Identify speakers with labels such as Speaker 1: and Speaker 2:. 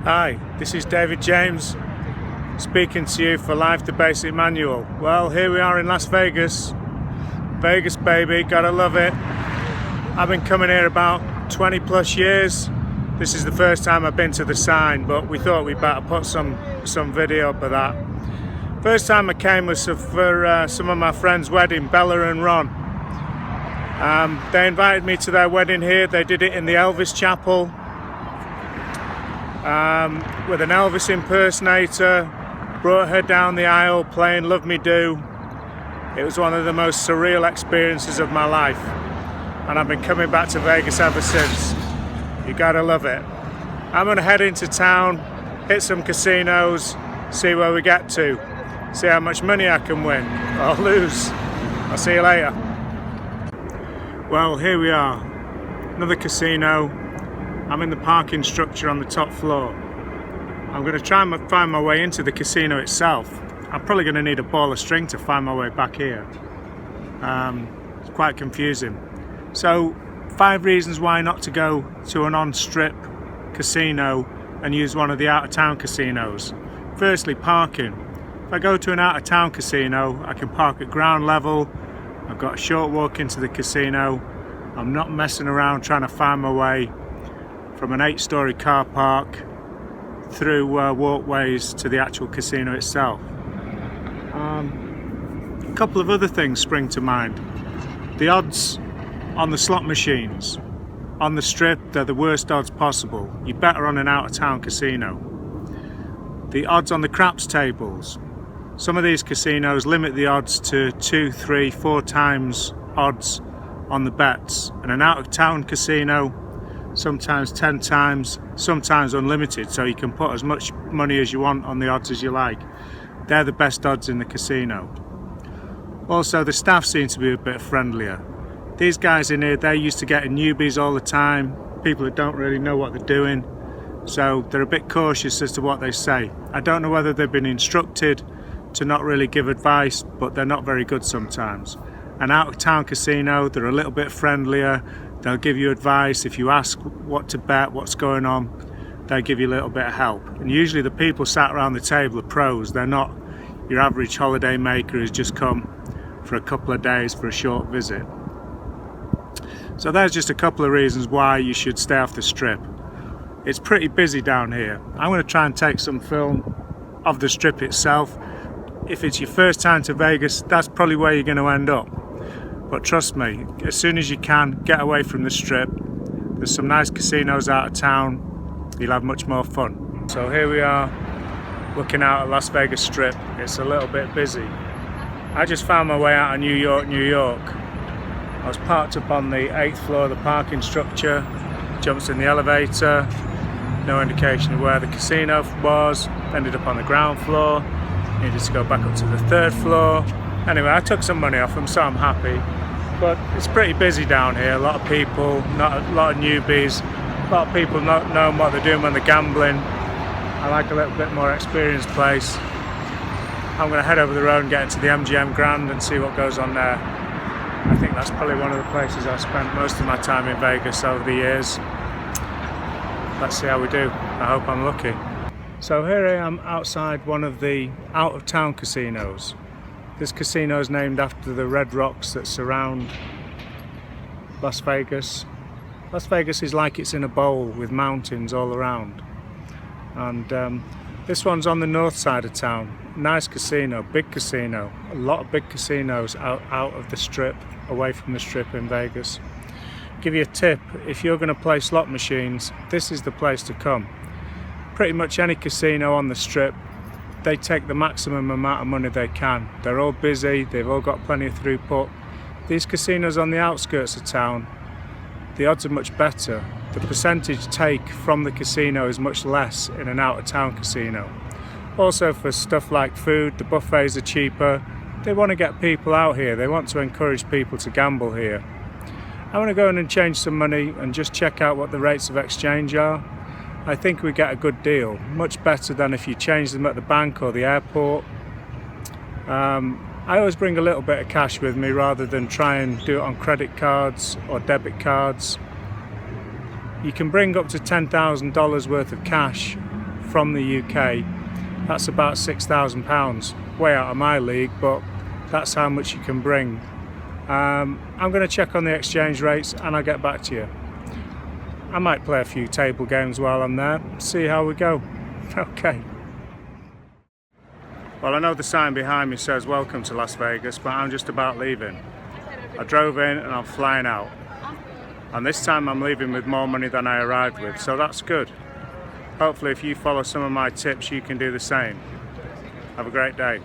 Speaker 1: Hi, this is David James speaking to you for Life the Basic Manual. Well, here we are in Las Vegas. Vegas, baby, gotta love it. I've been coming here about 20 plus years. This is the first time I've been to the sign, but we thought we'd better put some video up of that. First time I came was for some of my friends' wedding, Bella and Ron. They invited me to their wedding here. They did it in the Elvis chapel. With an Elvis impersonator, brought her down the aisle playing Love Me Do. It was one of the most surreal experiences of my life, and I've been coming back to Vegas ever since. You gotta love it. I'm gonna head into town, hit some casinos, see where we get to, see how much money I can win or lose. I'll see you later. Well, here we are, another casino. I'm in the parking structure on the top floor. I'm going to try and find my way into the casino itself. I'm probably going to need a ball of string to find my way back here. It's quite confusing. So, 5 reasons why not to go to an on-strip casino and use one of the out-of-town casinos. Firstly, parking. If I go to an out-of-town casino, I can park at ground level. I've got a short walk into the casino. I'm not messing around trying to find my way from an 8-story car park through walkways to the actual casino itself. A couple of other things spring to mind. The odds on the slot machines on the strip, they're the worst odds possible. You're better on an out-of-town casino. The odds on the craps tables. Some of these casinos limit the odds to 2, 3, 4 times odds on the bets, and an out-of-town casino sometimes 10 times, sometimes unlimited, so you can put as much money as you want on the odds as you like. They're the best odds in the casino. Also, the staff seem to be a bit friendlier. These guys in here, they're used to getting newbies all the time, people that don't really know what they're doing, so they're a bit cautious as to what they say. I don't know whether they've been instructed to not really give advice, but they're not very good sometimes. An out-of-town casino, they're a little bit friendlier. They'll give you advice. If you ask what to bet, what's going on, they'll give you a little bit of help. And usually the people sat around the table are pros. They're not your average holiday maker who's just come for a couple of days for a short visit. So there's just a couple of reasons why you should stay off the strip. It's pretty busy down here. I'm going to try and take some film of the strip itself. If it's your first time to Vegas, that's probably where you're going to end up. But trust me, as soon as you can, get away from the strip. There's some nice casinos out of town. You'll have much more fun. So here we are, looking out at Las Vegas Strip. It's a little bit busy. I just found my way out of New York, New York. I was parked up on the 8th floor of the parking structure, jumped in the elevator, no indication of where the casino was, ended up on the ground floor, needed to go back up to the 3rd floor. Anyway, I took some money off them, so I'm happy. But it's pretty busy down here. A lot of people, not a lot of newbies, a lot of people not knowing what they're doing when they're gambling. I like a little bit more experienced place. I'm going to head over the road and get into the MGM Grand and see what goes on there. I think that's probably one of the places I've spent most of my time in Vegas over the years. Let's see how we do. I hope I'm lucky. So here I am outside one of the out-of-town casinos. This casino is named after the red rocks that surround Las Vegas. Las Vegas is like it's in a bowl with mountains all around. And this one's on the north side of town. Nice casino, big casino. A lot of big casinos out of the strip, away from the strip in Vegas. Give you a tip, if you're going to play slot machines, this is the place to come. Pretty much any casino on the strip, they take the maximum amount of money they can. They're all busy, they've all got plenty of throughput. These casinos on the outskirts of town, the odds are much better. The percentage take from the casino is much less in an out-of-town casino. Also for stuff like food, the buffets are cheaper. They want to get people out here, they want to encourage people to gamble here. I want to go in and change some money and just check out what the rates of exchange are. I think we get a good deal, much better than if you change them at the bank or the airport. I always bring a little bit of cash with me rather than try and do it on credit cards or debit cards. You can bring up to $10,000 worth of cash from the UK, that's about £6,000. Way out of my league, but that's how much you can bring. I'm going to check on the exchange rates and I'll get back to you. I might play a few table games while I'm there, see how we go. Okay. Well, I know the sign behind me says welcome to Las Vegas, but I'm just about leaving. I drove in and I'm flying out. And this time I'm leaving with more money than I arrived with, so that's good. Hopefully if you follow some of my tips, you can do the same. Have a great day.